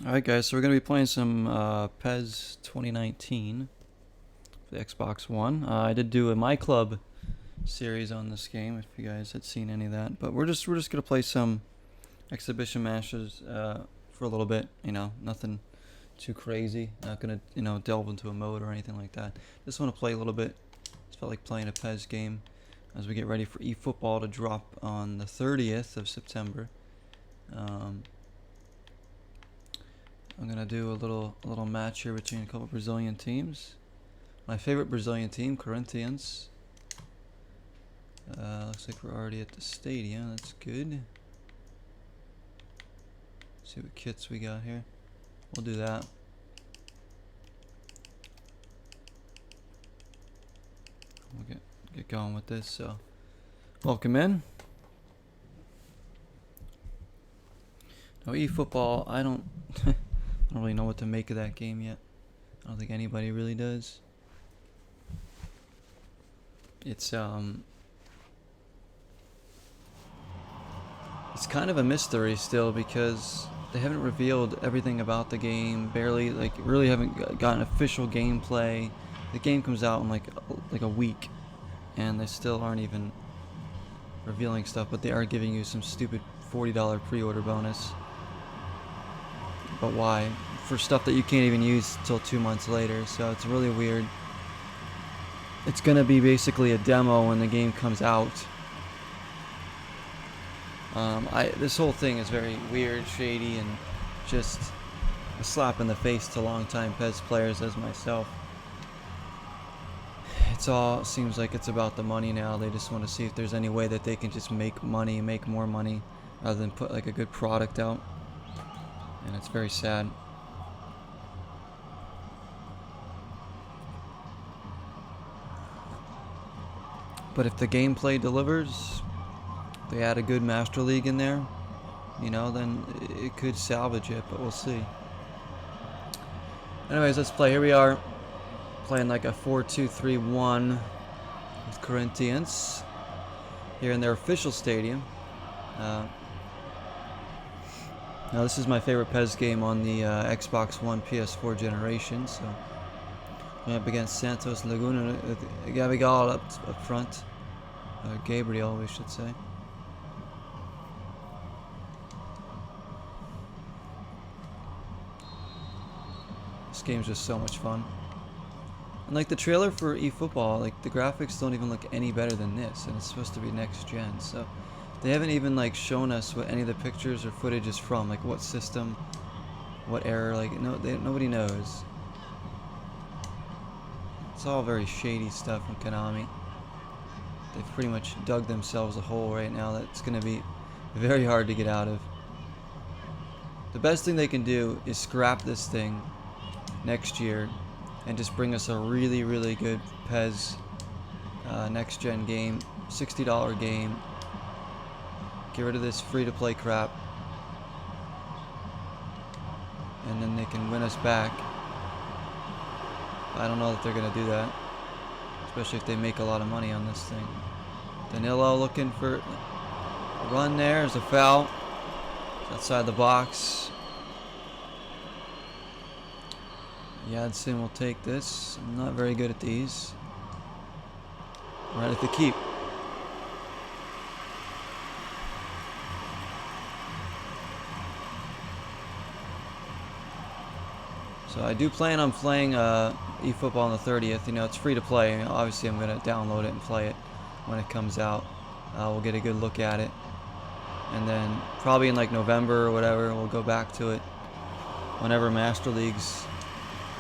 Alright guys, so we're going to be playing some PES 2019 for the Xbox One. I did do a My Club series on this game, if you guys had seen any of that. But we're just going to play some exhibition matches for a little bit. You know, nothing too crazy. Not going to, delve into a mode or anything like that. Just want to play a little bit. Just felt like playing a PES game as we get ready for eFOOTBALL to drop on the 30th of September. I'm gonna do a little match here between a couple Brazilian teams. My favorite Brazilian team, Corinthians. Looks like we're already at the stadium. That's good. See what kits we got here. We'll do that. We'll get going with this. So, welcome in. Now, eFOOTBALL, I don't really know what to make of that game yet. I don't think anybody really does. It's kind of a mystery still because they haven't revealed everything about the game. Barely, really haven't gotten official gameplay. The game comes out in like a week, and they still aren't even revealing stuff. But they are giving you some stupid $40 pre-order bonus. But why? For stuff that you can't even use till 2 months later, so it's really weird. It's gonna be basically a demo when the game comes out. This whole thing is very weird, shady, and just a slap in the face to longtime PES players as myself. It's all seems like it's about the money now. They just want to see if there's any way that they can just make money, make more money, rather than put like a good product out. And it's very sad. But if the gameplay delivers, they add a good Master League in there, then it could salvage it, but we'll see. Anyways, let's play. Here we are, playing like a 4-2-3-1 with Corinthians here in their official stadium. Now this is my favorite PES game on the Xbox One PS4 generation, so I'm up against Santos Laguna, Gavigal up front. Gabriel, we should say. This game's just so much fun. And like the trailer for eFOOTBALL, like the graphics don't even look any better than this, and it's supposed to be next gen, so they haven't even like shown us what any of the pictures or footage is from, like what system, what era, like nobody knows. It's all very shady stuff from Konami. They've pretty much dug themselves a hole right now that's going to be very hard to get out of. The best thing they can do is scrap this thing next year and just bring us a really, really good PES next gen game, $60 game. Get rid of this free-to-play crap, and then they can win us back. I don't know that they're going to do that, especially if they make a lot of money on this thing. Danilo looking for a run there. There's a foul. It's outside the box. Yadson will take this. I'm not very good at these. Right at the keep. So I do plan on playing eFOOTBALL on the 30th. It's free to play. Obviously, I'm going to download it and play it when it comes out. We'll get a good look at it. And then probably in like November or whatever, we'll go back to it. Whenever Master League's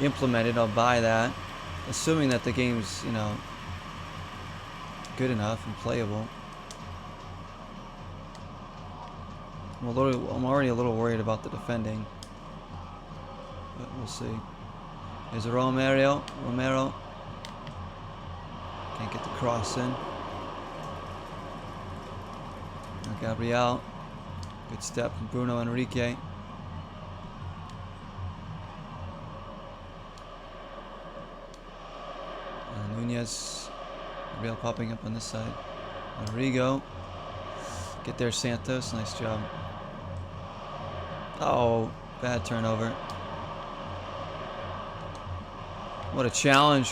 implemented, I'll buy that. Assuming that the game's, good enough and playable. I'm already a little worried about the defending. But we'll see. There's a Romero. Can't get the cross in. Now Gabriel. Good step from Bruno Enrique. Nunez. Gabriel popping up on this side. Rodrigo. Get there, Santos. Nice job. Oh, Bad turnover. What a challenge.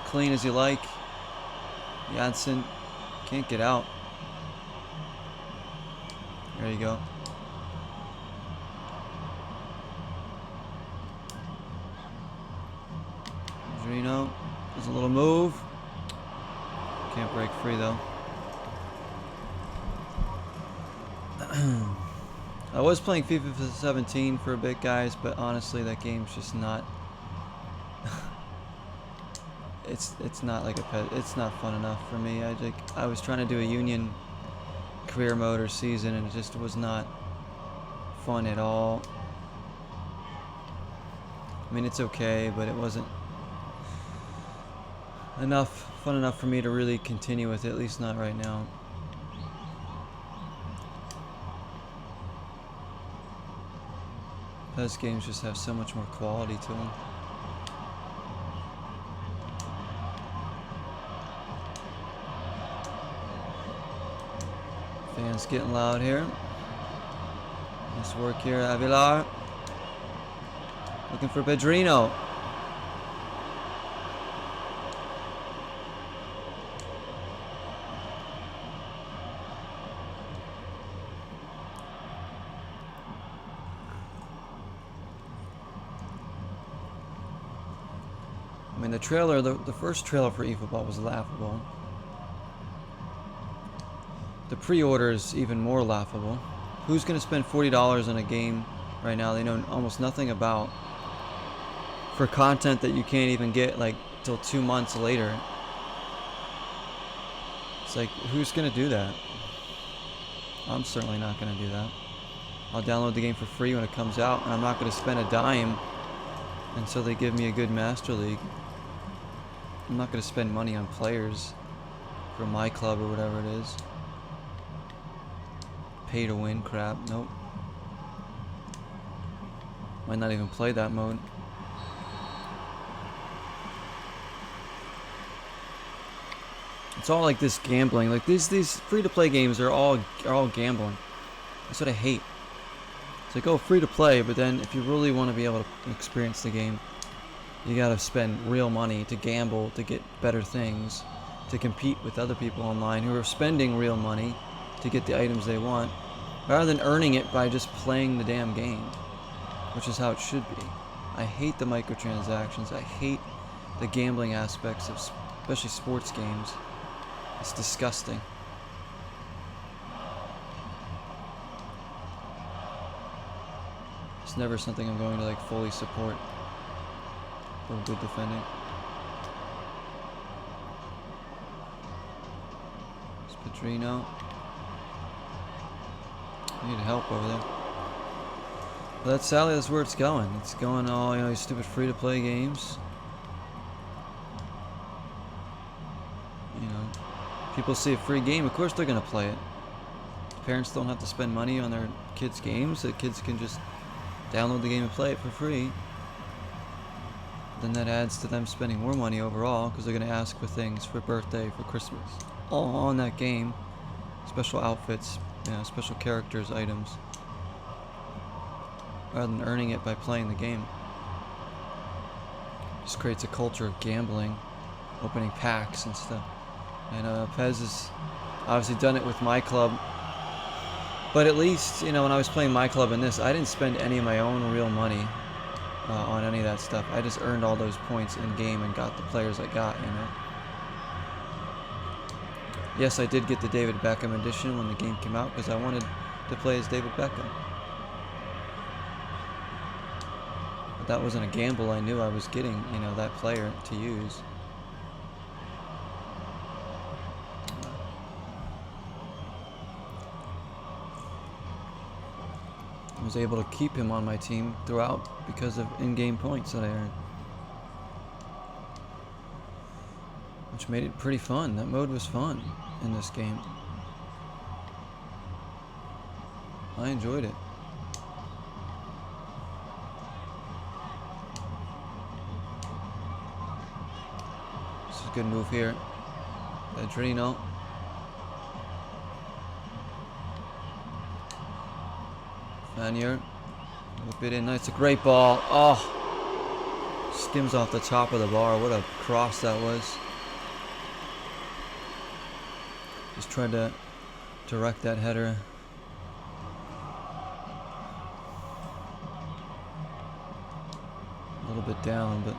Clean as you like. Janssen can't get out. There you go. Pedrino does a little move. Can't break free though. I was playing FIFA 17 for a bit, guys, but honestly, that game's just not. It's not like a pet. It's not fun enough for me. I was trying to do a Union career mode or season, and it just was not fun at all. I mean, it's okay, but it wasn't fun enough for me to really continue with it, at least not right now. PES games just have so much more quality to them. Fans getting loud here. Nice work here, Avilar. Looking for Pedrino. I mean, the trailer, the first trailer for eFOOTBALL was laughable. The pre-order is even more laughable. Who's going to spend $40 on a game right now they know almost nothing about for content that you can't even get like till 2 months later? It's like, who's going to do that? I'm certainly not going to do that. I'll download the game for free when it comes out, and I'm not going to spend a dime until they give me a good Master League. I'm not going to spend money on players for my club or whatever it is. Pay to win crap. Nope. Might not even play that mode. It's all like this gambling. Like these free-to-play games are all gambling. That's what I hate. It's like, oh, free to play, but then if you really want to be able to experience the game, you gotta spend real money to gamble, to get better things, to compete with other people online who are spending real money to get the items they want, rather than earning it by just playing the damn game, which is how it should be. I hate the microtransactions. I hate the gambling aspects of especially sports games. It's disgusting. It's never something I'm going to like fully support. For good defending. It's Pedrino. Need help over there. But that's sadly that's where it's going. It's going all, you know, these stupid free-to-play games. You know, people see a free game, of course they're gonna play it. Parents don't have to spend money on their kids' games. The kids can just download the game and play it for free. Then that adds to them spending more money overall because they're going to ask for things for birthday, for Christmas, all on that game. Special outfits, you know, special characters, items, rather than earning it by playing the game. Just creates a culture of gambling, opening packs and stuff. And PES has obviously done it with my club. But at least, you know, when I was playing my club in this, I didn't spend any of my own real money on any of that stuff. I just earned all those points in game and got the players I got, you know. Yes, I did get the David Beckham edition when the game came out because I wanted to play as David Beckham. But that wasn't a gamble. I knew I was getting, you know, that player to use. I was able to keep him on my team throughout because of in-game points that I earned. Which made it pretty fun. That mode was fun in this game. I enjoyed it. This is a good move here. Pedrino. Vanier. Whip it in. That's a great ball. Oh, skims off the top of the bar. What a cross that was. Just tried to direct that header. A little bit down, but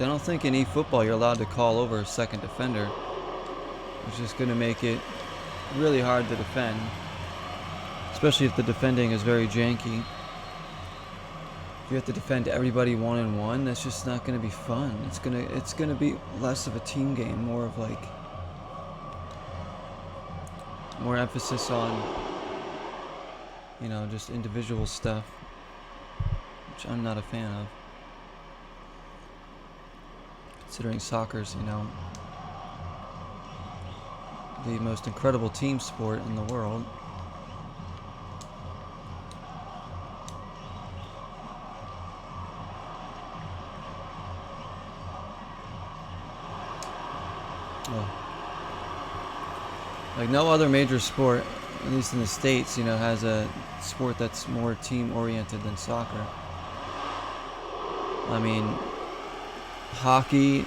I don't think in eFootball you're allowed to call over a second defender, which is going to make it really hard to defend, especially if the defending is very janky. If you have to defend everybody one-on-one, that's just not going to be fun. It's gonna be less of a team game, more of like more emphasis on, you know, just individual stuff, which I'm not a fan of. Considering soccer's, you know, the most incredible team sport in the world. Oh. Like no other major sport, at least in the States, you know, has a sport that's more team-oriented than soccer. I mean, hockey,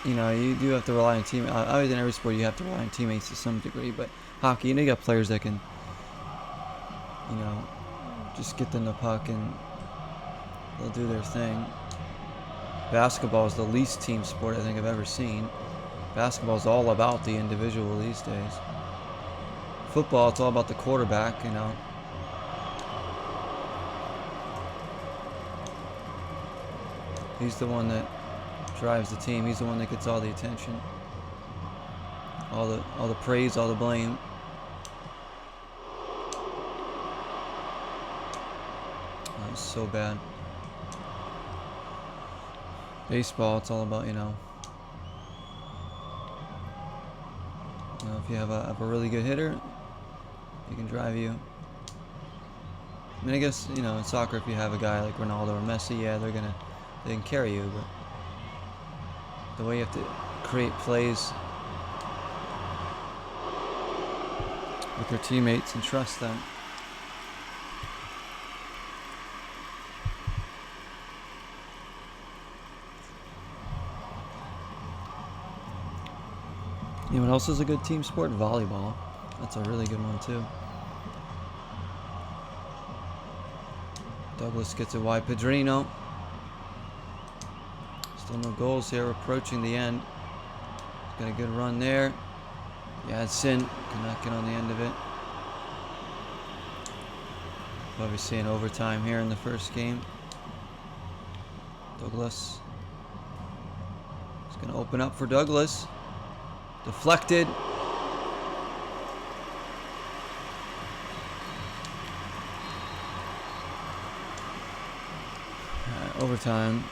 you know, you do have to rely on team. Obviously, in every sport, you have to rely on teammates to some degree. But hockey, you know, you got players that can, you know, just get them the puck and they'll do their thing. Basketball is the least team sport I think I've ever seen. Basketball is all about the individual these days. Football, it's all about the quarterback, you know. He's the one that drives the team. He's the one that gets all the attention, all the praise, all the blame. That was so bad. Baseball, it's all about, you know, if you have a really good hitter, he can drive you. I mean, I guess, you know, in soccer, if you have a guy like Ronaldo or Messi, yeah, they can carry you, but the way you have to create plays with your teammates and trust them. You know what else is a good team sport? Volleyball. That's a really good one too. Douglas gets it wide. Pedrino. Still no goals here. Approaching the end. He's got a good run there. Yeah, it's in. Cannot get on the end of it. Probably seeing overtime here in the first game. Douglas. It's going to open up for Douglas. Deflected. Overtime.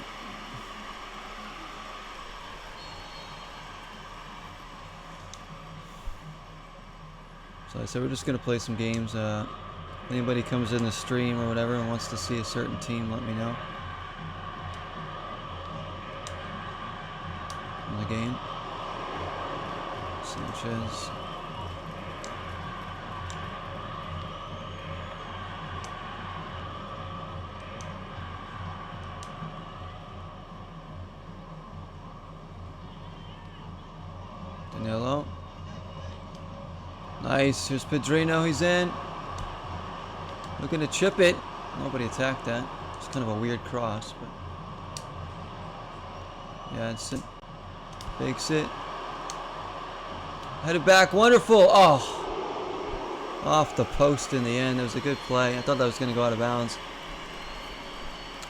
So I said we're just going to play some games. Anybody comes in the stream or whatever and wants to see a certain team, let me know. In the game. Sanchez. Danilo. Nice. Here's Pedrino. He's in. Looking to chip it. Nobody attacked that. It's kind of a weird cross, but yeah, it's it. Fakes it. Headed back. Wonderful. Oh. Off the post in the end. It was a good play. I thought that was going to go out of bounds.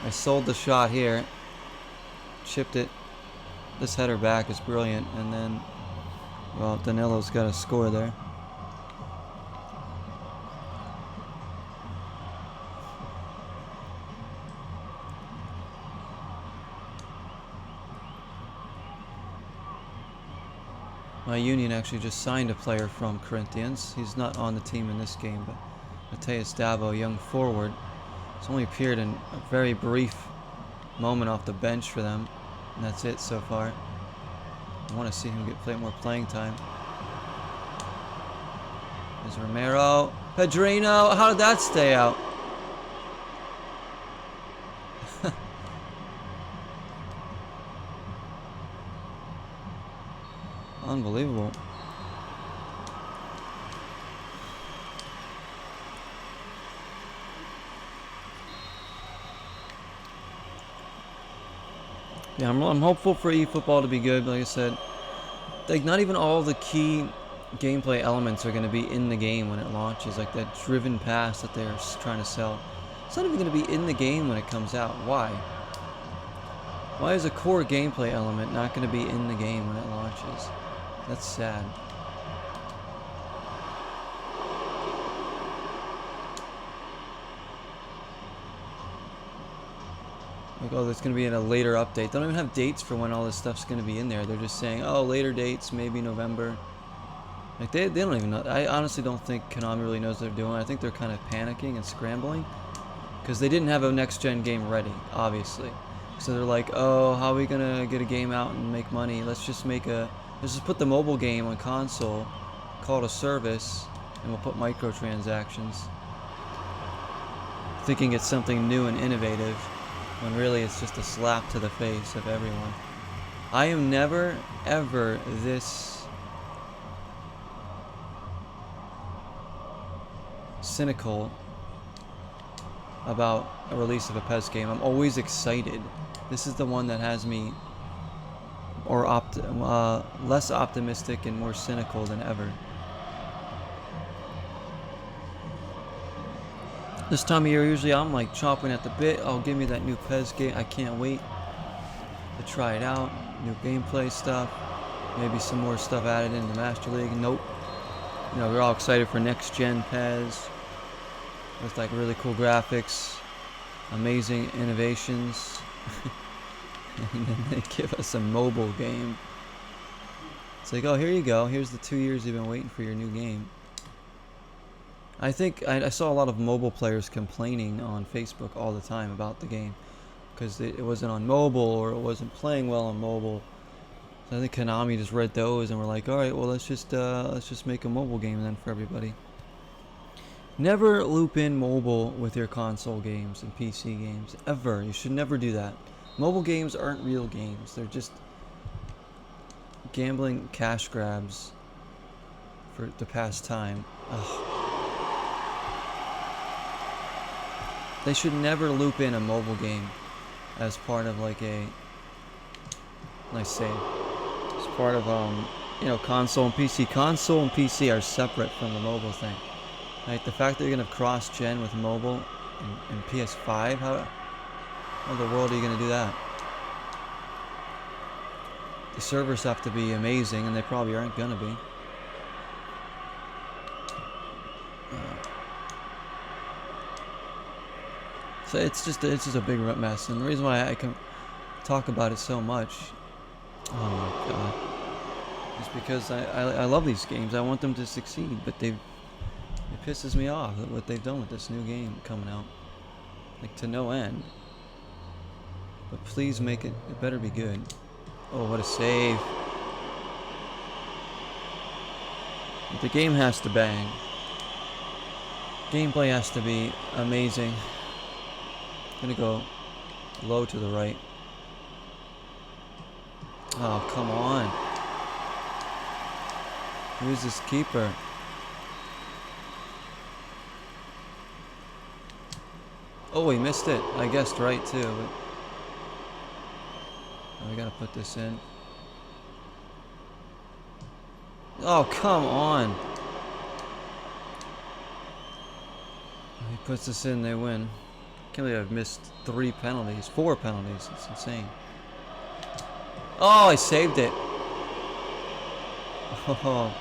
I sold the shot here. Chipped it. This header back is brilliant. And then, well, Danilo's got a score there. My Union actually just signed a player from Corinthians. He's not on the team in this game, but Mateus Davo, young forward. He's only appeared in a very brief moment off the bench for them. And that's it so far. I want to see him get more playing time. There's Romero. Pedrino. How did that stay out? Unbelievable. Yeah, I'm hopeful for eFootball to be good. But like I said, like not even all the key gameplay elements are going to be in the game when it launches. Like that driven pass that they're trying to sell, it's not even going to be in the game when it comes out. Why? Why is a core gameplay element not going to be in the game when it launches? That's sad. Like, oh, that's going to be in a later update. They don't even have dates for when all this stuff's going to be in there. They're just saying, oh, later dates, maybe November. Like, they don't even know. I honestly don't think Konami really knows what they're doing. I think they're kind of panicking and scrambling. Because they didn't have a next-gen game ready, obviously. So they're like, oh, how are we going to get a game out and make money? Let's just put the mobile game on console, call it a service, and we'll put microtransactions. Thinking it's something new and innovative, when really it's just a slap to the face of everyone. I am never, ever this cynical about a release of a PES game. I'm always excited. This is the one that has me less optimistic and more cynical than ever. This time of year, usually I'm like chomping at the bit. Oh, give me that new PES game. I can't wait to try it out. New gameplay stuff. Maybe some more stuff added into Master League. Nope. You know, we're all excited for next-gen PES. With like really cool graphics. Amazing innovations. And then they give us a mobile game. It's like, oh, here you go. Here's the 2 years you've been waiting for your new game. I think I saw a lot of mobile players complaining on Facebook all the time about the game because it wasn't on mobile or it wasn't playing well on mobile. So I think Konami just read those and were like, all right, well let's just make a mobile game then for everybody. Never loop in mobile with your console games and PC games ever. You should never do that. Mobile games aren't real games. They're just gambling cash grabs for to pass time. Ugh. They should never loop in a mobile game as part of like a, let's say, as part of you know, console and PC. Console and PC are separate from the mobile thing. Like the fact that you're gonna cross-gen with mobile and PS5, how in the world are you gonna do that? The servers have to be amazing, and they probably aren't gonna be. So it's just a big mess, and the reason why I can talk about it so much, oh my god, is because I love these games. I want them to succeed, but it pisses me off what they've done with this new game coming out, like to no end. But please make it better be good. Oh, what a save! But the game has to bang. Gameplay has to be amazing. I'm gonna go low to the right. Oh, come on. Who's this keeper? Oh, he missed it. I guessed right too, but oh, we gotta put this in. Oh, come on. He puts this in, they win. Can't believe I've missed 4 penalties. It's insane. Oh, I saved it. Oh.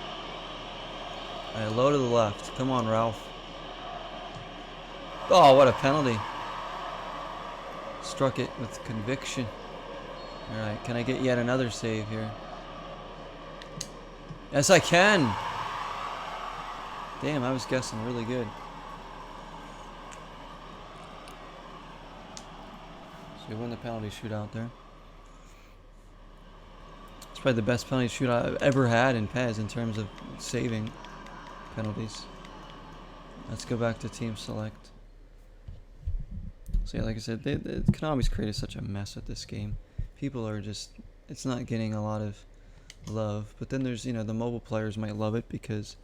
Alright, low to the left. Come on, Ralph. Oh, what a penalty. Struck it with conviction. Alright, can I get yet another save here? Yes, I can. Damn, I was guessing really good. So we win the penalty shootout there. probably the best penalty shootout I've ever had in PES in terms of saving penalties. Let's go back to team select. So yeah, like I said, Konami's created such a mess with this game. People are just, it's not getting a lot of love. But then there's, you know, the mobile players might love it because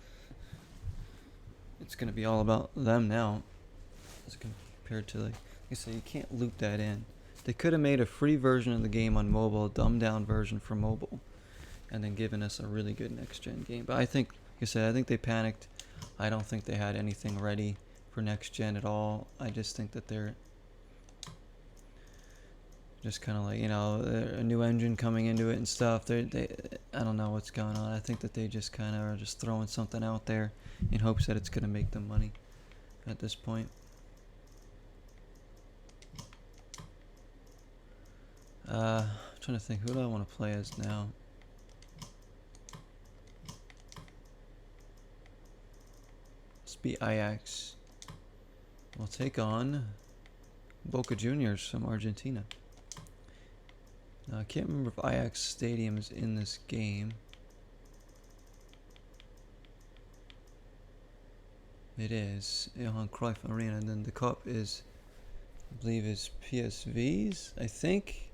it's going to be all about them now, as compared to, like I said, you can't loop that in. They could have made a free version of the game on mobile, a dumbed down version for mobile, and then given us a really good next gen game. But I think, like I said, I think they panicked. I don't think they had anything ready for next gen at all. I just think that they're just kind of like, you know, a new engine coming into it and stuff. I don't know what's going on. I think that they just kind of are just throwing something out there in hopes that it's going to make them money at this point. Trying to think, who do I want to play as now? Let's be Ajax. We'll take on Boca Juniors from Argentina. Now, I can't remember if Ajax Stadium is in this game. It is Johan Cruyff Arena, and then the cup is, I believe, is PSV's. I think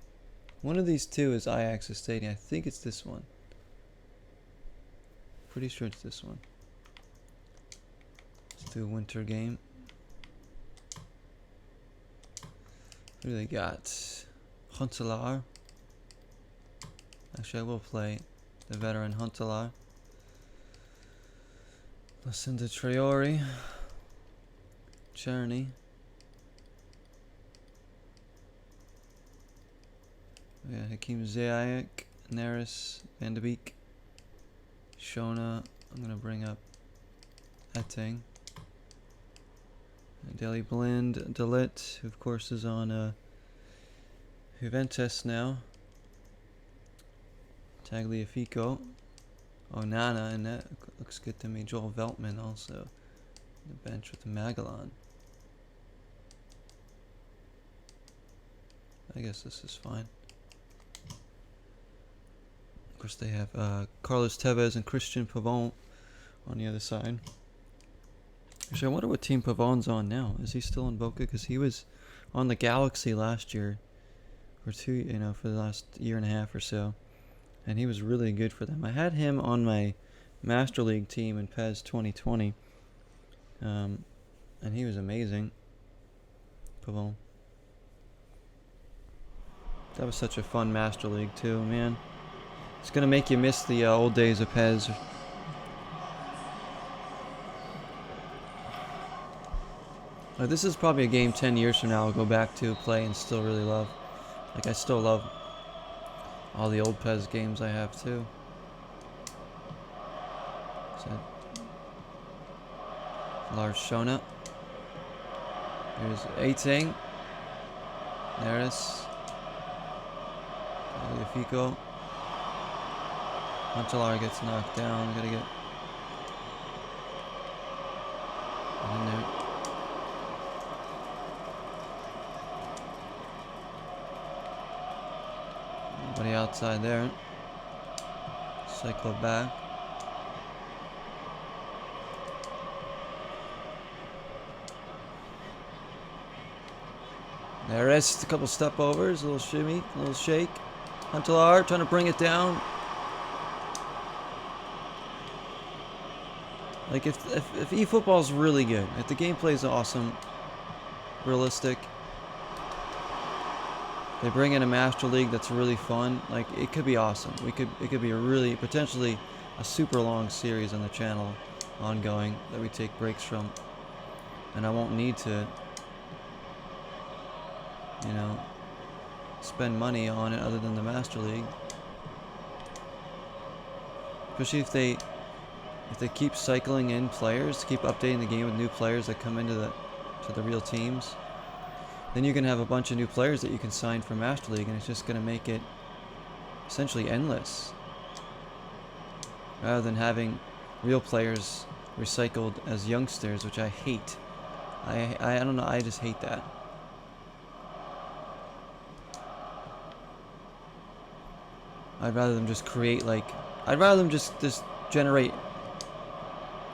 one of these two is Ajax's stadium. I think it's this one. Pretty sure it's this one. Let's do a winter game. Who do they got? Huntelaar. Actually, I will play the veteran Huntelaar. Listen to Traore. Czerny. Yeah, Hakim Ziyech, Neres, Van de Beek, Shona. I'm gonna bring up Etting. Deli Blind, Dalit, who of course is on Juventus now. Tagliafico, Onana, and that looks good to me. Joel Veltman also on the bench with Magellan. I guess this is fine. Of course, they have Carlos Tevez and Christian Pavon on the other side. Actually, I wonder what team Pavon's on now. Is he still in Boca? Because he was on the Galaxy last year, or two, you know, for the last year and a half or so, and he was really good for them. I had him on my Master League team in PES 2020, and he was amazing. Pavon. That was such a fun Master League too, man. It's gonna make you miss the old days of PES. This is probably a game 10 years from now I'll go back to play and still really love. Like, I still love all the old PES games I have too. So, Lars Shona. Here's Eiting. Neres. Fico. Huntelaar gets knocked down. Gotta get in there. Nobody outside there. Cycle back. There is a couple step overs, a little shimmy, a little shake. Huntelaar trying to bring it down. Like, if eFootball is really good, if the gameplay is awesome, realistic, they bring in a Master League that's really fun, like, it could be awesome. It could be a really, potentially a super long series on the channel, ongoing, that we take breaks from, and I won't need to, you know, spend money on it other than the Master League. Especially if they keep cycling in players, keep updating the game with new players that come into the real teams, then you can have a bunch of new players that you can sign for Master League, and it's just going to make it essentially endless. Rather than having real players recycled as youngsters, which I hate. I don't know, I just hate that. I'd rather them just create like, I'd rather them just generate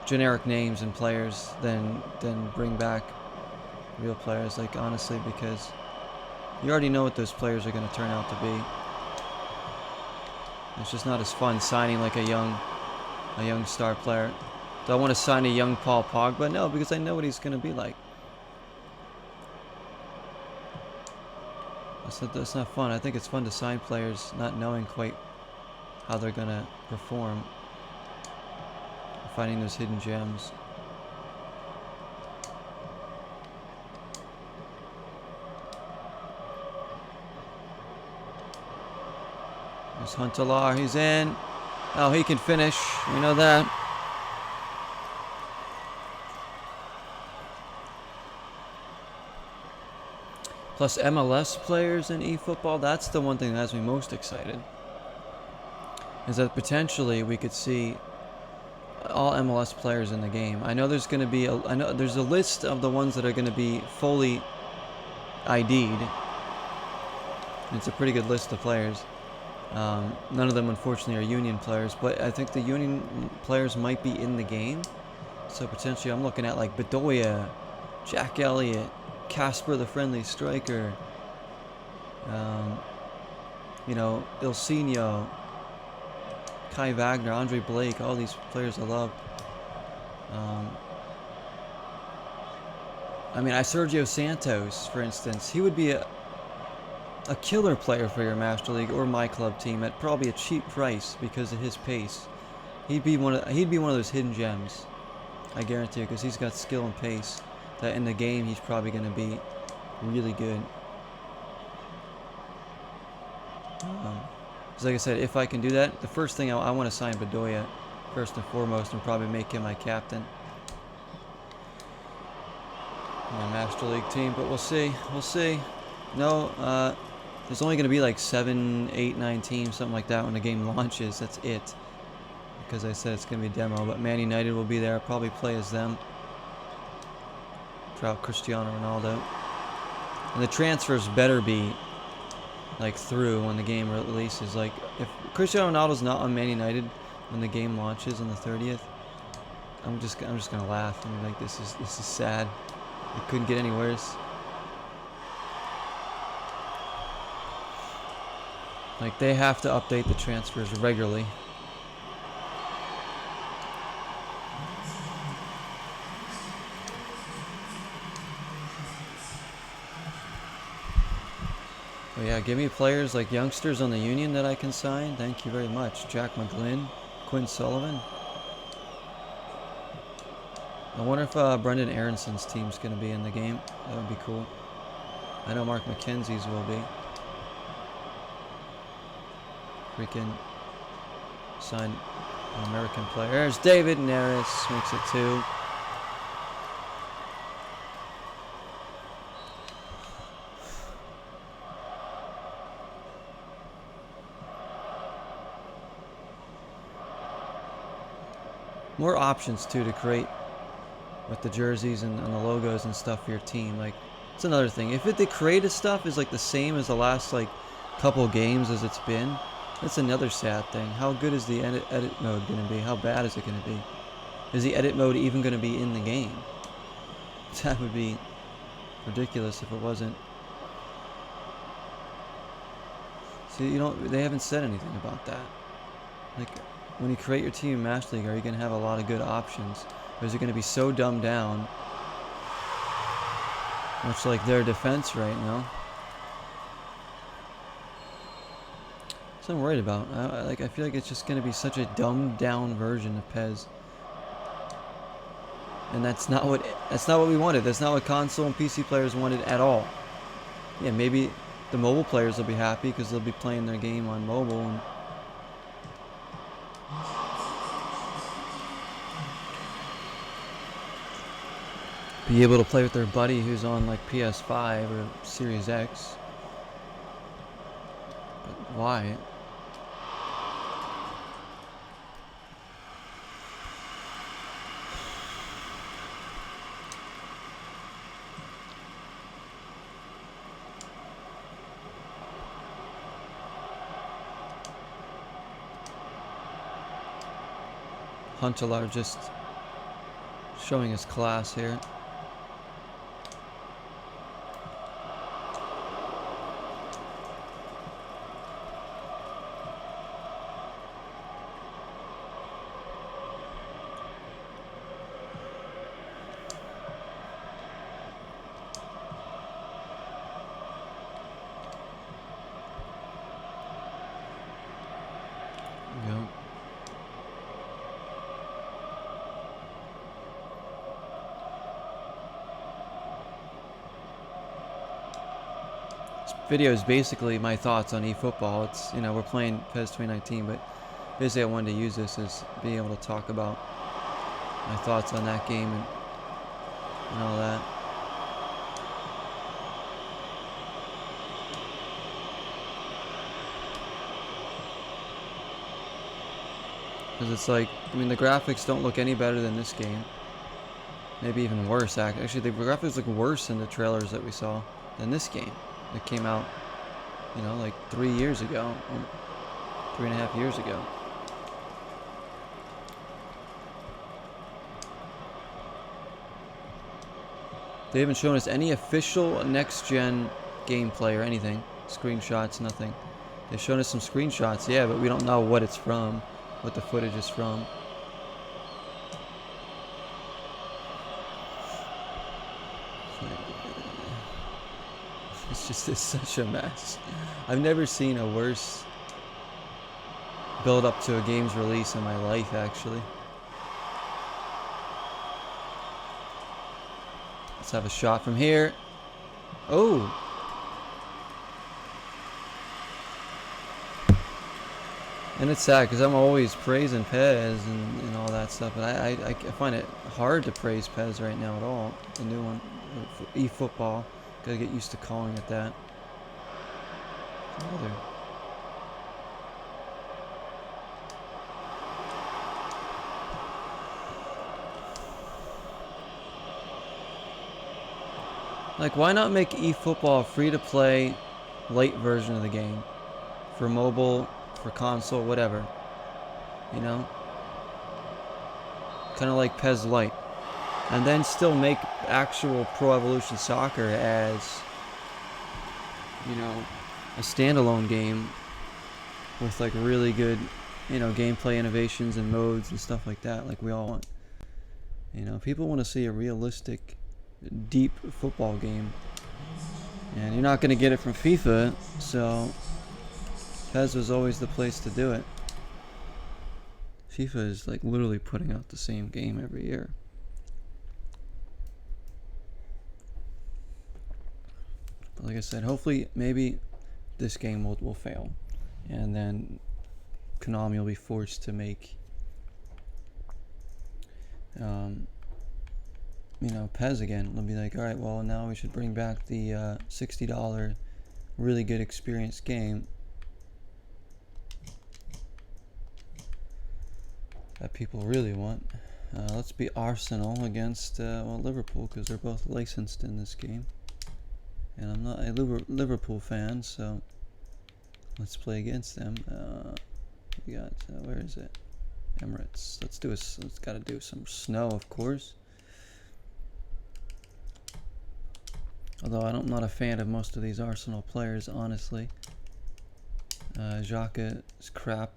generic names and players than bring back real players. Like honestly, because you already know what those players are going to turn out to be. It's just not as fun signing like a young star player. Do I want to sign a young Paul Pogba? No, because I know what he's going to be like. That's not fun. I think it's fun to sign players not knowing quite how they're going to perform. Finding those hidden gems. There's Huntelaar. He's in. Oh, he can finish. We know that. Plus MLS players in eFootball. That's the one thing that has me most excited. Is that potentially we could see all MLS players in the game. I know there's going to be I know there's a list of the ones that are going to be fully ID'd. It's a pretty good list of players. None of them, unfortunately, are Union players, but I think the Union players might be in the game. So potentially, I'm looking at like Bedoya, Jack Elliott, Casper the Friendly Striker, you know, Ilsinho, Kai Wagner, Andre Blake, all these players I love. I mean, Sergio Santos, for instance, he would be a killer player for your Master League or my club team at probably a cheap price because of his pace. He'd be one of those hidden gems, I guarantee you, because he's got skill and pace that in the game he's probably going to be really good. Because like I said, if I can do that, the first thing I want to sign Bedoya first and foremost and probably make him my captain. My Master League team, but we'll see. We'll see. No, there's only going to be like 7, 8, 9 teams, something like that when the game launches. That's it. Because I said it's going to be a demo, but Man United will be there. I'll probably play as them. Try out Cristiano Ronaldo. And the transfers better be like through when the game releases. Like if Cristiano Ronaldo's not on Man United when the game launches on the 30th, I'm just gonna laugh. I'm like, this is sad. It couldn't get any worse. Like they have to update the transfers regularly. But yeah, give me players like youngsters on the Union that I can sign. Thank you very much. Jack McGlynn, Quinn Sullivan. I wonder if Brendan Aronson's team's going to be in the game. That would be cool. I know Mark McKenzie's will be. Freaking sign an American player. There's David Neres, makes it 2. More options too to create with the jerseys and the logos and stuff for your team. Like, it's another thing. If the creative stuff is like the same as the last like couple games as it's been, that's another sad thing. How good is the edit mode going to be? How bad is it going to be? Is the edit mode even going to be in the game? That would be ridiculous if it wasn't. See, they haven't said anything about that. Like, when you create your team in Master League, are you going to have a lot of good options? Or is it going to be so dumbed down? Much like their defense right now. That's what I'm worried about. I feel like it's just going to be such a dumbed down version of PES. And that's not what we wanted. That's not what console and PC players wanted at all. Yeah, maybe the mobile players will be happy because they'll be playing their game on mobile and be able to play with their buddy who's on like PS5 or Series X. But why? Huntelaar just showing his class here. Yep. This video is basically my thoughts on eFootball. It's, you know, we're playing PES 2019, but basically I wanted to use this as being able to talk about my thoughts on that game and all that. Because it's like, I mean, the graphics don't look any better than this game. Maybe even worse, actually. The graphics look worse in the trailers that we saw than this game. That came out, you know, like 3 years ago, or 3.5 years ago. They haven't shown us any official next-gen gameplay or anything. Screenshots, nothing. They've shown us some screenshots, yeah, but we don't know what it's from, what the footage is from. It's such a mess. I've never seen a worse build up to a game's release in my life, actually. Let's have a shot from here. Oh! And it's sad because I'm always praising PES and all that stuff, but I find it hard to praise PES right now at all. The new one, eFootball. Gotta get used to calling it that. Like, why not make eFootball a free-to-play light version of the game? For mobile, for console, whatever. You know? Kind of like PES Lite. And then still make actual Pro Evolution Soccer as, you know, a standalone game with like really good, you know, gameplay innovations and modes and stuff like that, like we all want. You know, people want to see a realistic, deep football game, and you're not going to get it from FIFA, so PES was always the place to do it. FIFA is like literally putting out the same game every year. But like I said, hopefully maybe this game will fail, and then Konami will be forced to make you know, PES again. They'll be like, alright, well now we should bring back the $60 really good experience game that people really want. Let's be Arsenal against well, Liverpool, because they're both licensed in this game. And I'm not a Liverpool fan, so let's play against them. We got, where is it? Emirates. Let's gotta do some snow, of course. Although I'm not a fan of most of these Arsenal players, honestly. Xhaka is crap.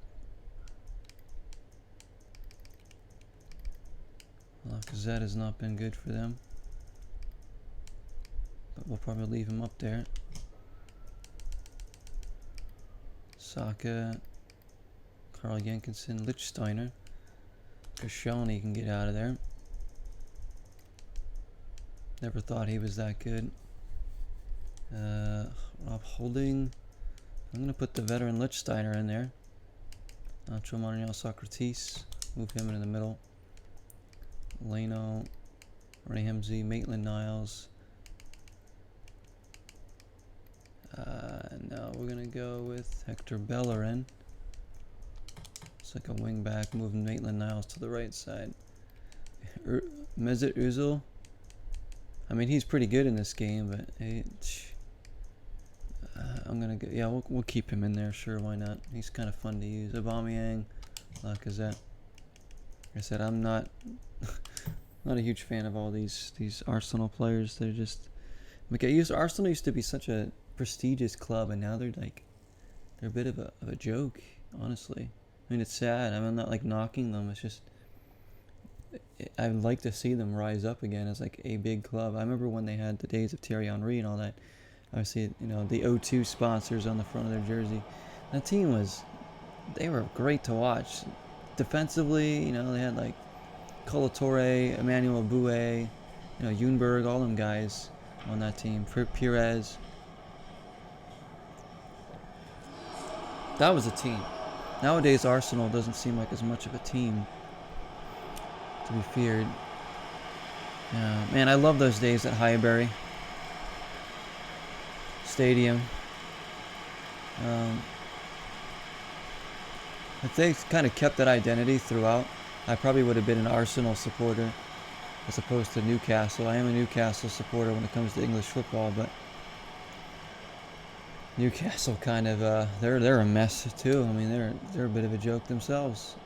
Lacazette has not been good for them, but we'll probably leave him up there. Saka, Carl Jenkinson, Lichtsteiner, Koscielny can get out of there. Never thought he was that good. Rob Holding. I'm gonna put the veteran Lichtsteiner in there. Nacho Manuel Socrates. Move him into the middle. Leno, Ramsey, Maitland-Niles. No, we're gonna go with Hector Bellerin. It's like a wing back, moving Maitland-Niles to the right side. Mesut Ozil. I mean, he's pretty good in this game, but I'm gonna go. Yeah, we'll keep him in there. Sure, why not? He's kind of fun to use. Aubameyang, Lacazette. I said I'm not not a huge fan of all these Arsenal players. They're just like Arsenal used to be such a prestigious club, and now they're a bit of a joke. Honestly, I mean it's sad. I'm not like knocking them. It's just I'd like to see them rise up again as like a big club. I remember when they had the days of Thierry Henry and all that. Obviously, the O2 sponsors on the front of their jersey. That team they were great to watch. Defensively, they had like Colatore, Emmanuel Boué, Ljungberg, all them guys on that team. Pires. That was a team. Nowadays, Arsenal doesn't seem like as much of a team to be feared. Man, I love those days at Highbury Stadium. If they kind of kept that identity throughout, I probably would have been an Arsenal supporter as opposed to Newcastle. I am a Newcastle supporter when it comes to English football, but Newcastle kind of they're a mess too. I mean they're a bit of a joke themselves.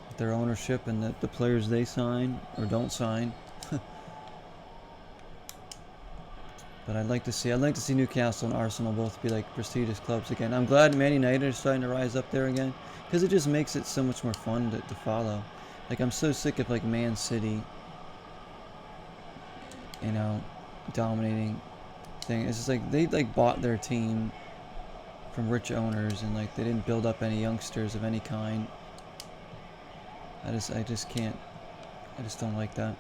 With their ownership and the players they sign or don't sign. But I'd like to see Newcastle and Arsenal both be like prestigious clubs again. I'm glad Man United is starting to rise up there again because it just makes it so much more fun to follow. Like I'm so sick of like Man City, dominating thing. It's just like they like bought their team from rich owners and like they didn't build up any youngsters of any kind. I just can't. I just don't like that.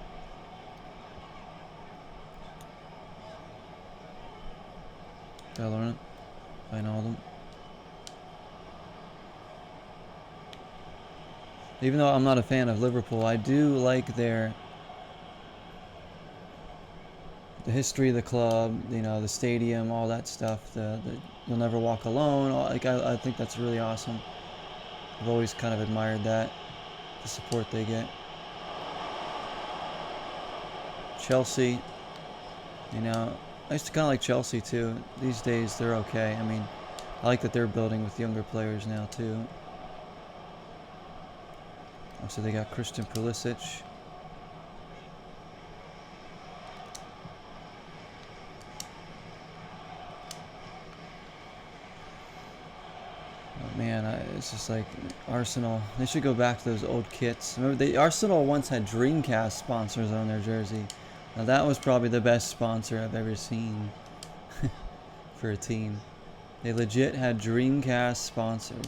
Valorant, Wijnaldum. Even though I'm not a fan of Liverpool, I do like the history of the club, the stadium, all that stuff. The You'll Never Walk Alone. I think that's really awesome. I've always kind of admired that, the support they get. Chelsea, I used to kind of like Chelsea too. These days they're okay. I mean, I like that they're building with younger players now too. So they got Christian Pulisic. Oh man, it's just like Arsenal. They should go back to those old kits. Remember, Arsenal once had Dreamcast sponsors on their jersey. Now that was probably the best sponsor I've ever seen for a team. They legit had Dreamcast sponsored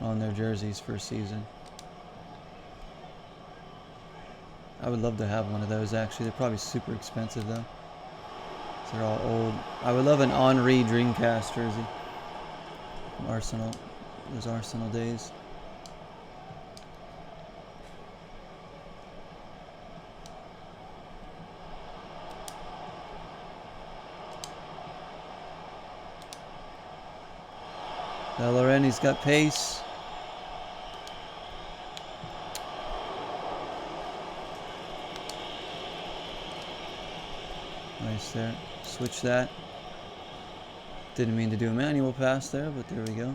on their jerseys for a season. I would love to have one of those actually. They're probably super expensive though. They're all old. I would love an Henry Dreamcast jersey from Arsenal. Those Arsenal days. Loren's got pace. Nice there. Switch that. Didn't mean to do a manual pass there, but there we go.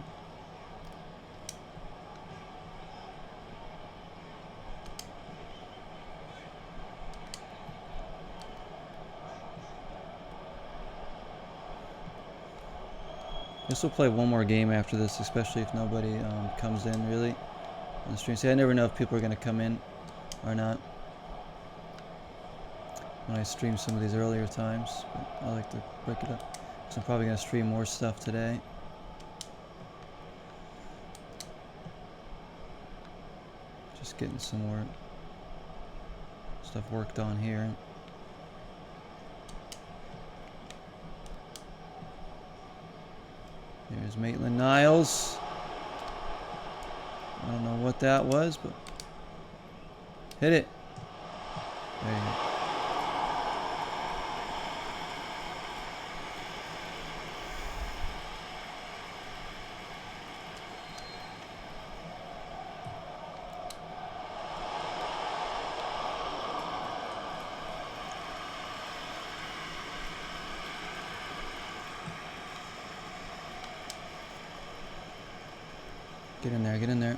Guess we'll play one more game after this, especially if nobody comes in really on the stream. See, I never know if people are going to come in or not when I stream some of these earlier times, but I like to break it up. So I'm probably going to stream more stuff today. Just getting some more stuff worked on here. There's Maitland-Niles. I don't know what that was, but hit it. There you go. Get in there, get in there.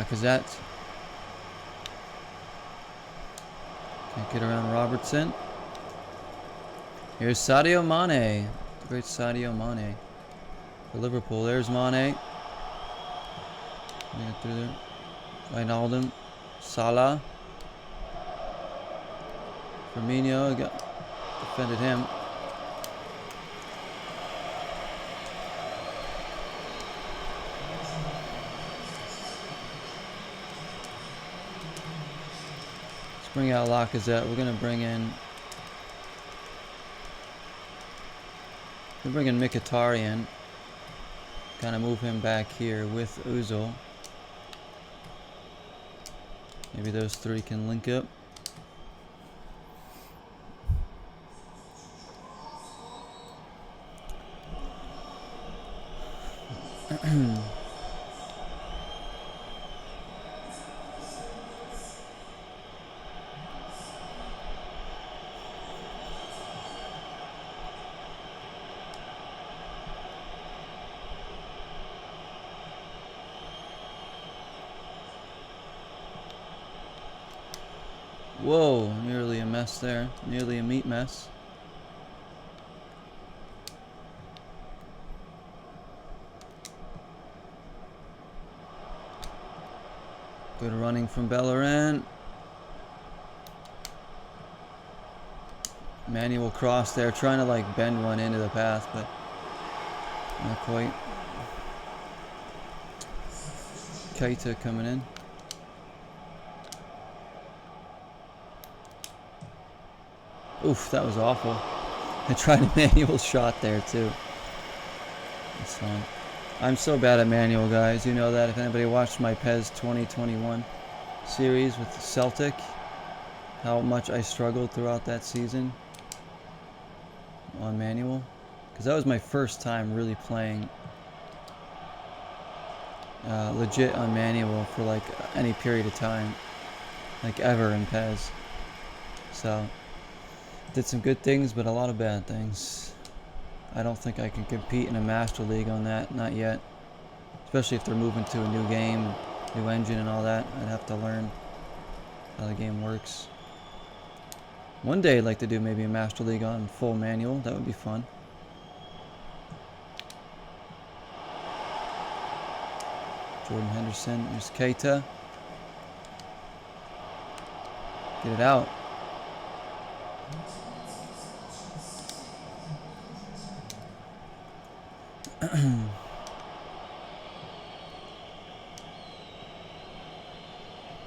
Lacazette. Can't get around Robertson. Here's Sadio Mane. The great Sadio Mane. For Liverpool. There's Mane. Get through there. Wijnaldum. Salah. Firmino defended him. Let's bring out Lacazette. We're gonna bring in Mkhitaryan. Kind of move him back here with Özil. Maybe those three can link up. Whoa, nearly a mess there. Nearly a meat mess. Good running from Bellerin. Manual cross there, trying to like bend one into the path, but not quite. Keita coming in. Oof, that was awful. I tried a manual shot there too. That's fine. I'm so bad at manual, guys. You know that. If anybody watched my PES 2021 series with Celtic, how much I struggled throughout that season on manual. Because that was my first time really playing legit on manual for like any period of time. Like ever in PES. So, did some good things, but a lot of bad things. I don't think I can compete in a Master League on that, not yet. Especially if they're moving to a new game, new engine and all that. I'd have to learn how the game works. One day I'd like to do maybe a Master League on full manual. That would be fun. Jordan Henderson, there's Keita. Get it out.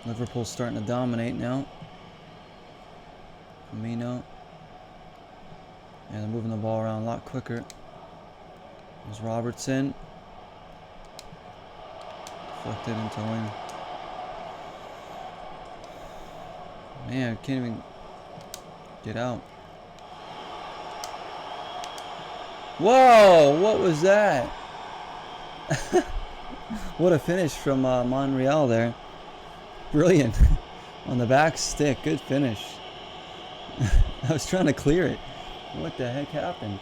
Liverpool's starting to dominate now. Firmino. Yeah, they're moving the ball around a lot quicker. There's Robertson. Deflected into Lynn. Man, I can't even get out. Whoa, what was that? What a finish from Monreal there. Brilliant. On the back stick, good finish. I was trying to clear it. What the heck happened?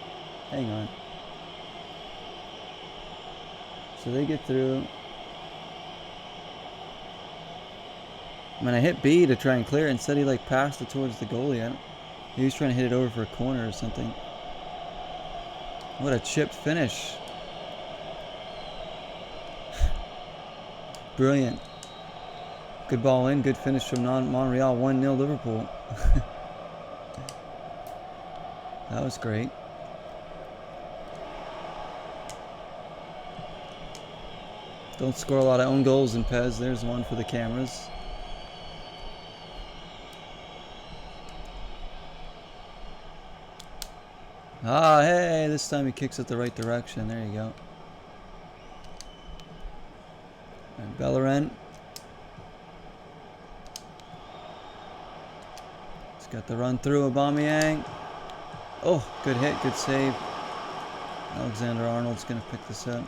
Hang on. So they get through. I mean, I hit B to try and clear it. Instead, he like passed it towards the goalie. He was trying to hit it over for a corner or something. What a chipped finish. Brilliant. Good ball in, good finish from Monreal. 1-0 Liverpool. That was great. Don't score a lot of own goals in PES. There's one for the cameras. Ah, hey, this time he kicks it the right direction. There you go. And Bellerin. He's got the run through Aubameyang. Oh, good hit, good save. Alexander-Arnold's going to pick this up.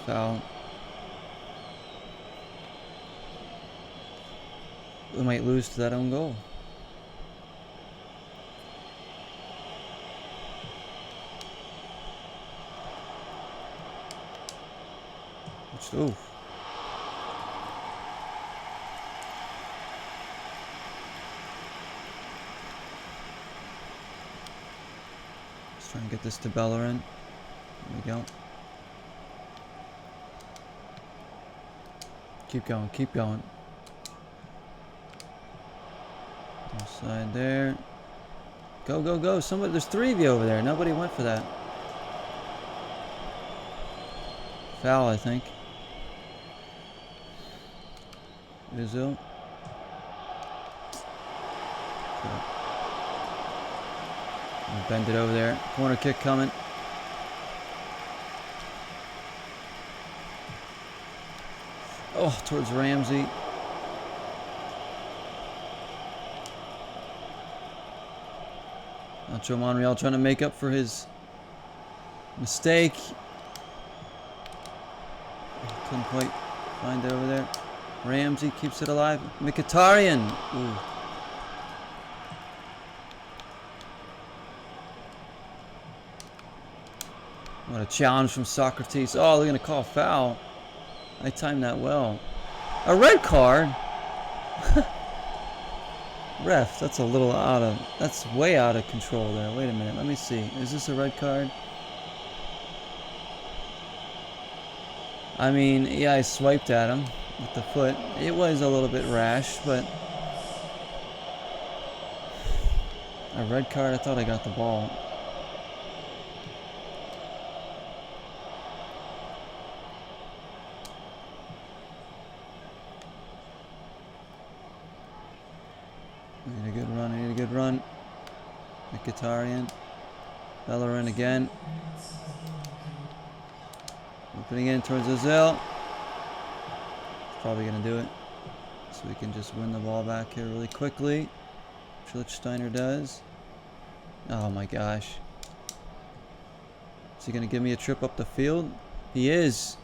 Foul. We might lose to that own goal. Ooh. Just trying to get this to Bellerin. There we go. Keep going, keep going. Offside there. Go, go, go. Somebody, there's 3 of you over there. Nobody went for that. Foul, I think. Rizzo. Bend it over there. Corner kick coming. Oh, towards Ramsey. Nacho Monreal trying to make up for his mistake. Couldn't quite find it over there. Ramsey keeps it alive. Mkhitaryan. Ooh. What a challenge from Socrates. Oh, they're going to call a foul. I timed that well. A red card? Ref, that's a little out of... That's way out of control there. Wait a minute. Let me see. Is this a red card? I mean, yeah, I swiped at him with the foot. It was a little bit rash, but... A red card? I thought I got the ball. I need a good run. I need a good run. Mkhitaryan. Bellerin again. Opening in towards Ozil. Probably going to do it. So we can just win the ball back here really quickly. Schlichtsteiner does. Oh my gosh. Is he going to give me a trip up the field? He is.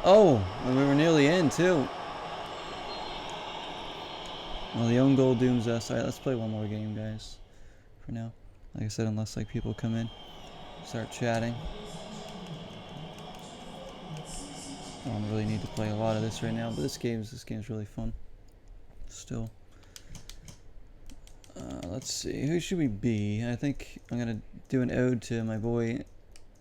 Oh, and we were nearly in too. Well, the own goal dooms us. Alright, let's play one more game, guys. For now. Like I said, unless like people come in, start chatting. I don't really need to play a lot of this right now, but this game's really fun. Still. Let's see. Who should we be? I think I'm gonna do an ode to my boy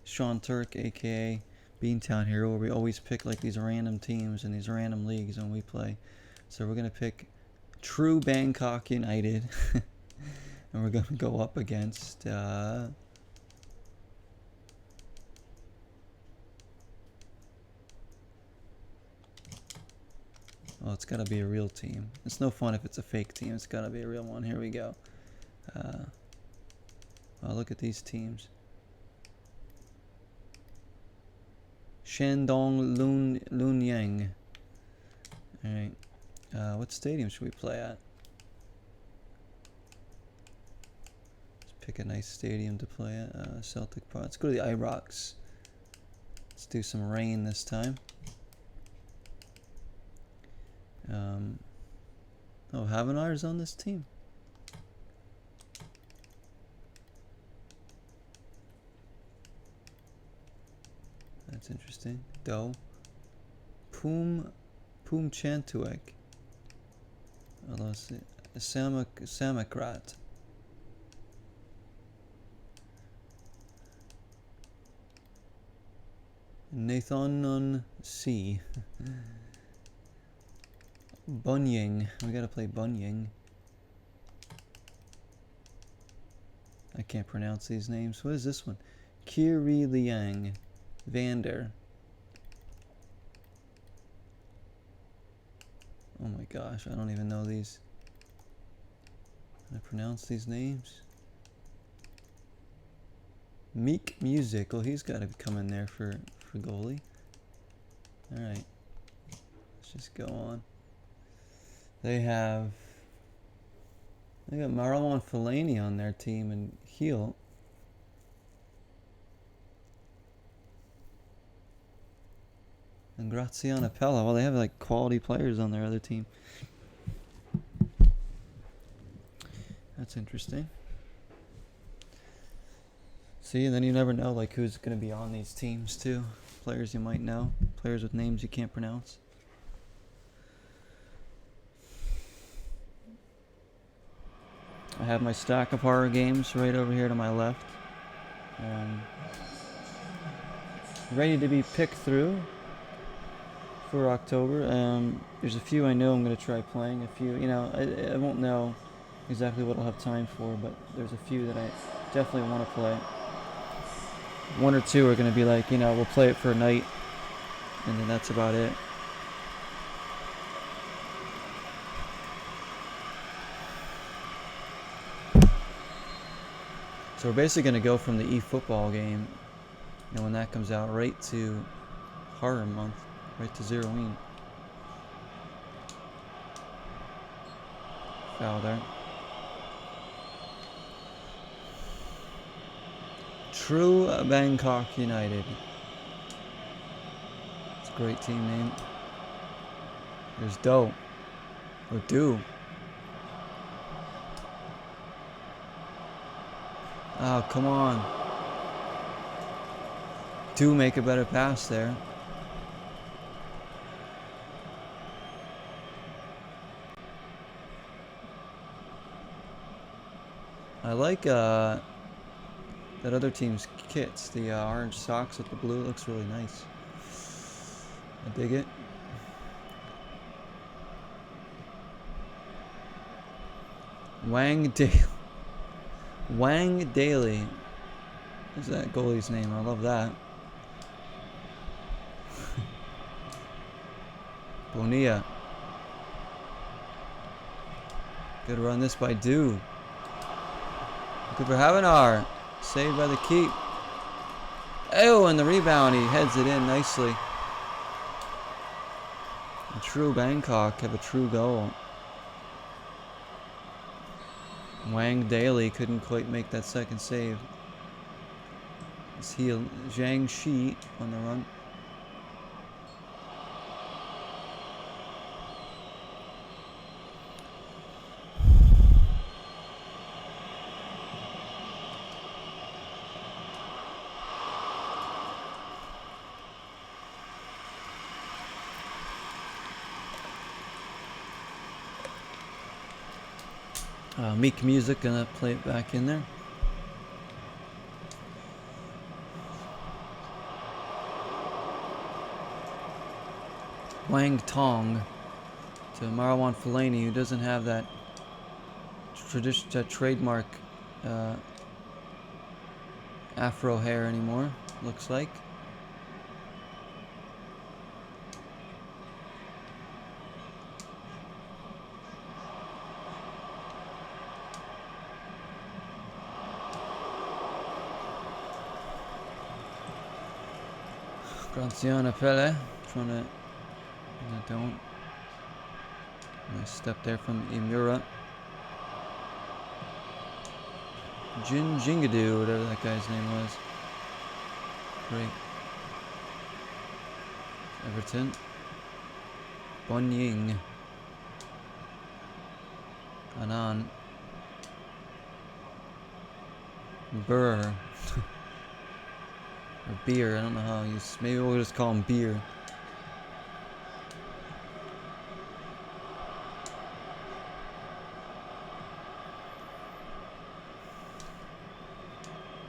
Sean Turk, aka Beantown Hero, where we always pick like these random teams in these random leagues when we play. So we're gonna pick True Bangkok United. And we're going to go up against oh, it's got to be a real team. It's no fun if it's a fake team. It's got to be a real one. Here we go. Oh, look at these teams. Shandong Lunyang. Alright. What stadium should we play at? Pick a nice stadium to play at. Celtic Park. Let's go to the Ibrox. Let's do some rain this time. Oh, Havenar's on this team. That's interesting. Doe. Chantuek. Let's see. Samakrat. Nathan C. Bunying. We gotta play Bunying. I can't pronounce these names. What is this one? Kiri Liang. Vander. Oh my gosh, I don't even know these. Can I pronounce these names? Meek Music. Well, he's got to come in there for goalie. Alright. Let's just go on. They got Marwan Fellaini on their team and heel. And Graziano Pella. Well, they have like quality players on their other team. That's interesting. See, and then you never know like who's gonna be on these teams too. Players you might know, players with names you can't pronounce. I have my stack of horror games right over here to my left. Ready to be picked through for October. There's a few I know I'm going to try playing. A few, you know, I won't know exactly what I'll have time for, but there's a few that I definitely want to play. One or two are going to be like, you know, we'll play it for a night, and then that's about it. So we're basically going to go from the eFootball game, you know, when that comes out, right to Horror Month, right to Zeroing. Foul there. True Bangkok United. It's a great team name. There's Do. Or Do. Oh, come on. Do make a better pass there. I like that other team's kits. The orange socks with the blue looks really nice. I dig it. Wang Daly is that goalie's name. I love that. Bonilla. Good run this by Do. Good for Havenar. Saved by the keep. Oh, and the rebound. He heads it in nicely. A true Bangkok have a true goal. Wang Daly couldn't quite make that second save. It's Zhang Shi on the run. Meek Music gonna play it back in there. Wang Tong to Marwan Fellaini, who doesn't have that trademark afro hair anymore, looks like. Graziano Pele trying to, don't. Nice step there from Imura. Jingadu, whatever that guy's name was. Great. Everton. Bonying. Anan. Burr. Or Beer, I don't know how you... Maybe we'll just call him Beer.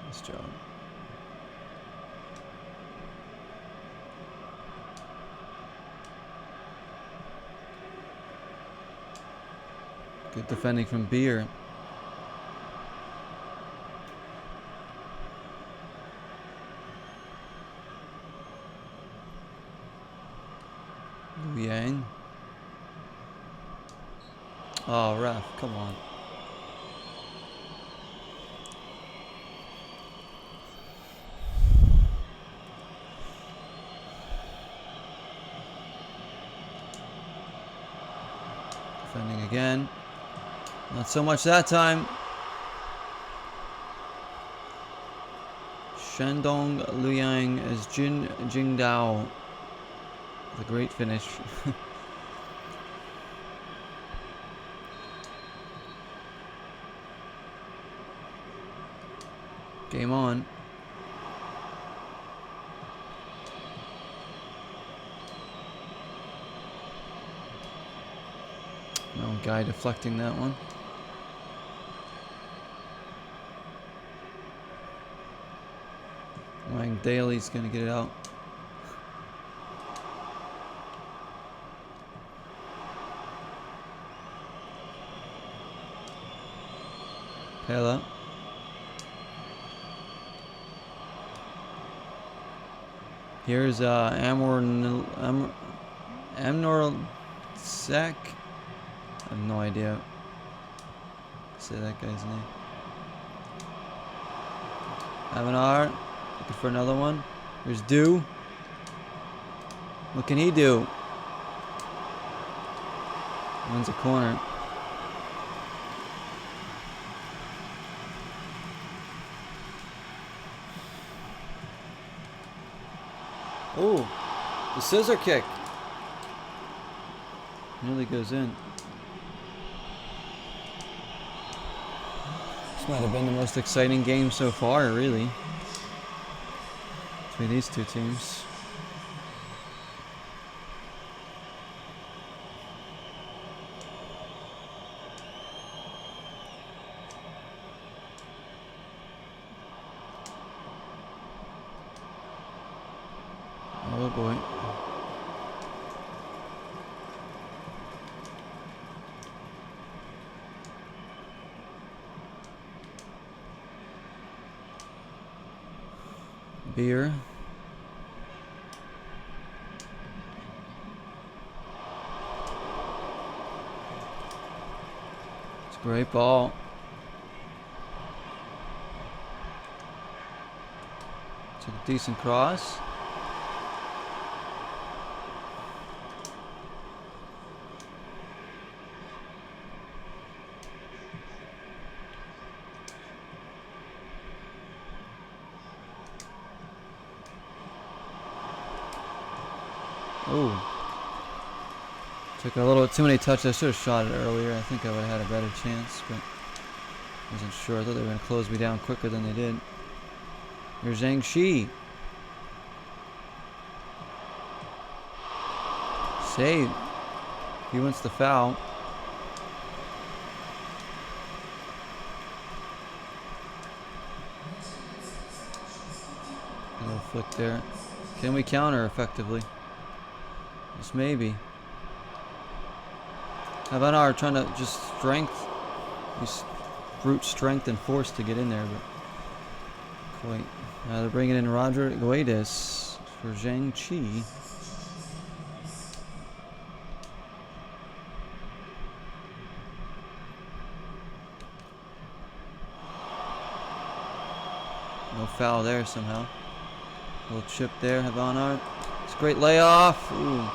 Nice job. Good defending from Beer. Yang. Oh, ref, come on. Defending again. Not so much that time. Shandong Luyang as Jingdao. The great finish. Game on. No guy deflecting that one. Wang Daly's gonna get it out. Pela. Here's Amnor Zek. I have no idea. Say that guy's name. Avanar. Looking for another one. There's Do. What can he do? Wins a corner. Oh, the scissor kick. Nearly goes in. This might have been the most exciting game so far, really, between these two teams. Oh boy. Beer. It's a great ball. Took a decent cross. Oh, took a little too many touches. I should have shot it earlier. I think I would have had a better chance, but wasn't sure. I thought they were going to close me down quicker than they did. Here's Zhang Shi. Save. He wants the foul. A little flick there. Can we counter effectively? Just maybe. Avanar trying to just strength. Use brute strength and force to get in there, but quite. They're bringing in Roger Guedes for Zhang Chi. No foul there somehow. Little chip there, Avanar. It's a great layoff. Ooh.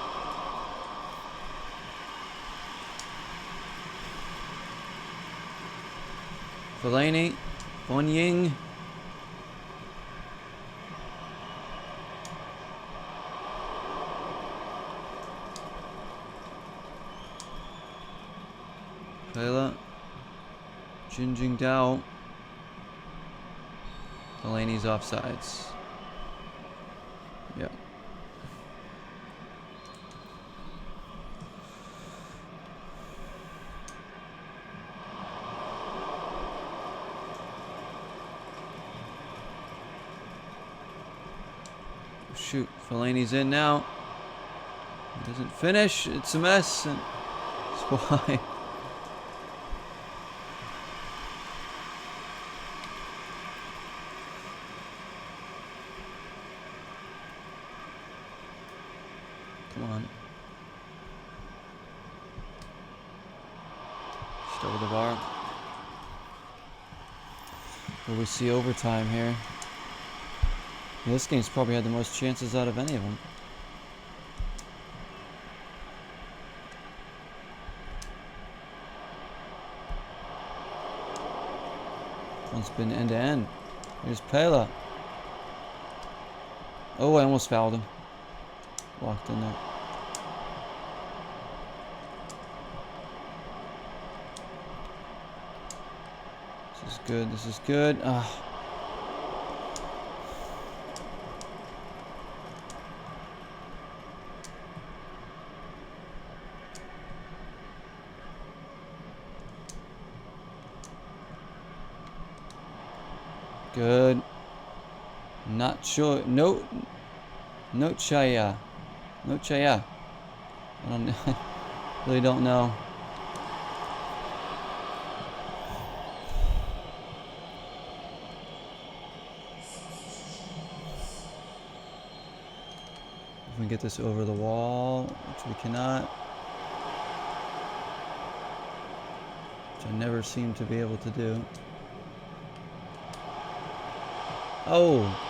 Fellaini, Bon Ying. Pela, Jinjing Dao. Fellaini's offsides. Yep. Shoot, Fellaini's in now. He doesn't finish. It's a mess. And it's why. Come on. Just over the bar. Will we see overtime here? Yeah, this game's probably had the most chances out of any of them. One's been end to end. Here's Pela. Oh, I almost fouled him. Walked in there. This is good. This is good. Ah. Good. Not sure. No. No chaya. No chaya. I don't know. Really don't know. If we get this over the wall, which we cannot. Which I never seem to be able to do. Oh!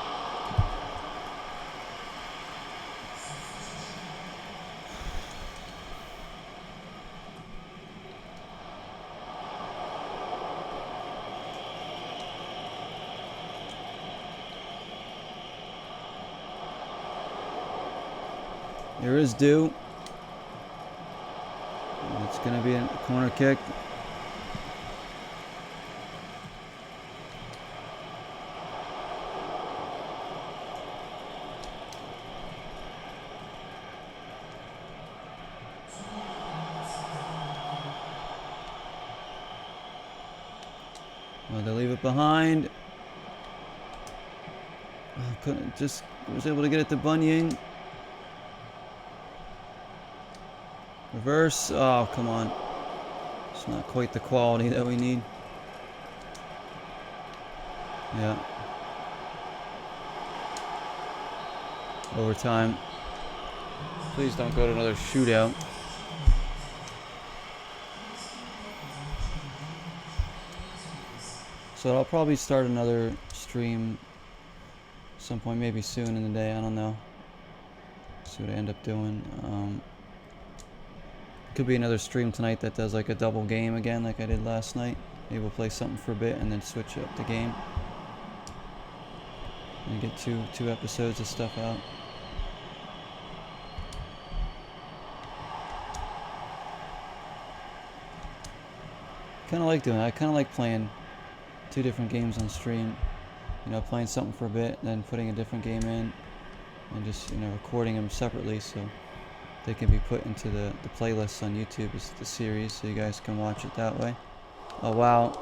There is due. It's going to be a corner kick. Well, they leave it behind. Couldn't just was able to get it to Bunyan. Reverse. Oh, come on. It's not quite the quality that we need. Yeah. Overtime. Please don't go to another shootout. So I'll probably start another stream some point, maybe soon in the day. I don't know. See what I end up doing. Could be another stream tonight that does like a double game again, like I did last night. Maybe we'll play something for a bit and then switch up the game and get two episodes of stuff out. Kind of like doing that. I kind of like playing 2 different games on stream. You know, playing something for a bit, then putting a different game in, and just, you know, recording them separately so they can be put into the playlists on YouTube as the series, so you guys can watch it that way. Oh wow.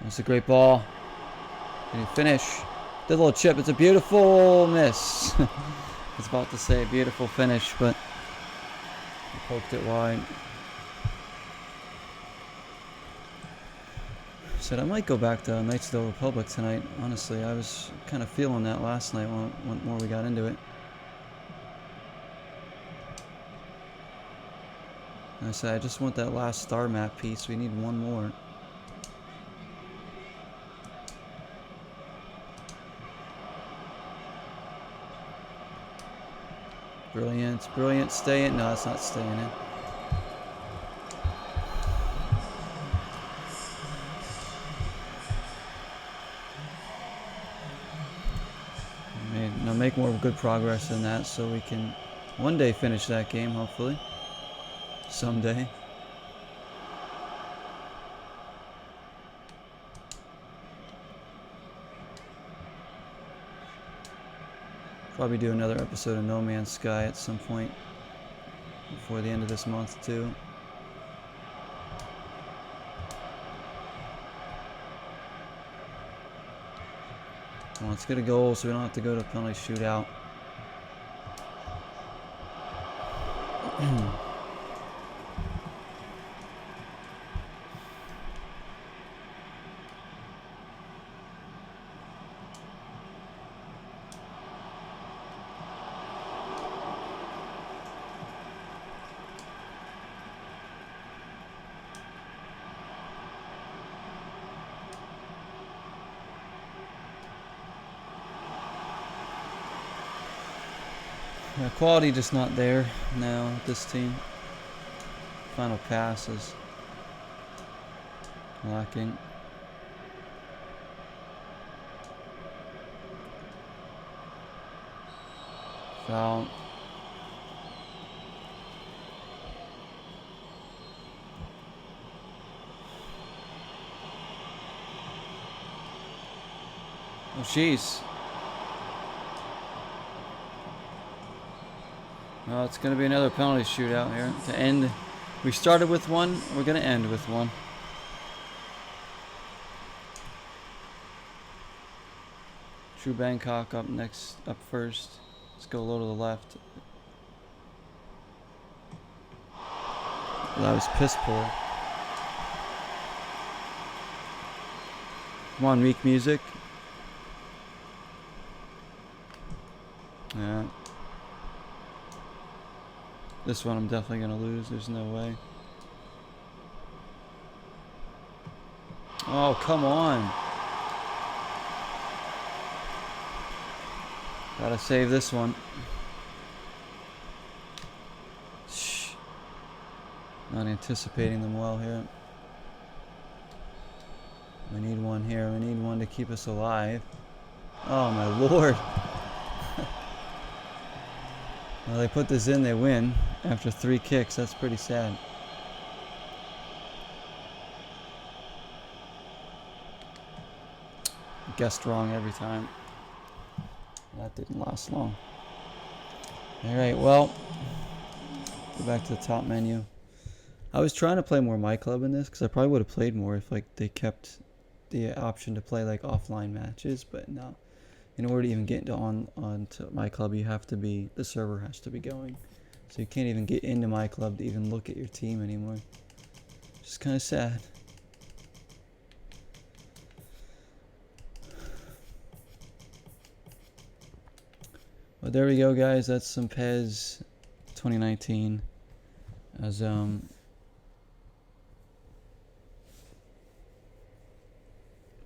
That's a great ball. Can you finish? The little chip. It's a beautiful miss. I was about to say a beautiful finish, but I poked it wide. Said I might go back to Knights of the Republic tonight. Honestly, I was kind of feeling that last night when more we got into it. And I said I just want that last star map piece. We need one more. Brilliant, brilliant. Stay in. No, it's not staying in. Now make more good progress in that so we can one day finish that game, hopefully. Someday. Probably do another episode of No Man's Sky at some point before the end of this month too. Well, let's get a goal so we don't have to go to a penalty shootout. Yeah, quality just not there now with this team. Final pass is lacking. Foul. Oh jeez. Well, it's going to be another penalty shootout here to end. We started with one. We're going to end with one. True Bangkok up first. Let's go low to the left. Well, that was piss poor. Come on, Meek Music. Yeah. This one I'm definitely going to lose. There's no way. Oh, come on. Gotta save this one. Shh. Not anticipating them well here. We need one here. We need one to keep us alive. Oh my lord. Well, they put this in, they win. After 3 kicks, that's pretty sad. Guessed wrong every time. That didn't last long. Alright, well, go back to the top menu. I was trying to play more My Club in this, because I probably would have played more if like they kept the option to play like offline matches, but no. In order to even get onto My Club, you have to be, the server has to be going. So you can't even get into My Club to even look at your team anymore. Just kind of sad. But there we go, guys. That's some PES 2019. As we're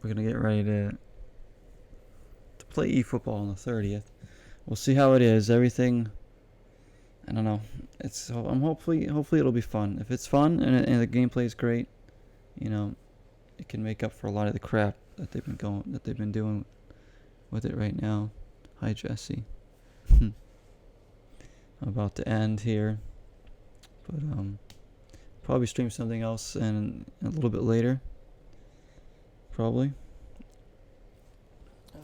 gonna get ready to play eFootball on the 30th. We'll see how it is. Everything, I don't know. Hopefully it'll be fun. If it's fun and the gameplay is great, you know, it can make up for a lot of the crap that they've been doing with it right now. Hi, Jesse. I'm about to end here, but probably stream something else and a little bit later. Probably.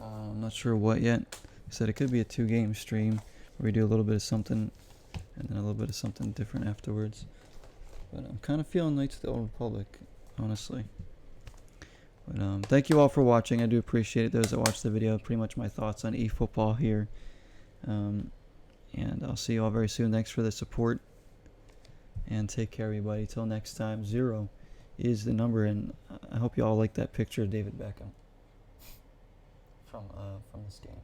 I'm not sure what yet. I said it could be a 2-game stream where we do a little bit of something and then a little bit of something different afterwards. But I'm kind of feeling Knights of the Old Republic, honestly. But thank you all for watching. I do appreciate it. Those that watched the video, pretty much my thoughts on eFootball here. And I'll see you all very soon. Thanks for the support. And take care, everybody. Till next time. 0 is the number, and I hope you all like that picture of David Beckham from this game.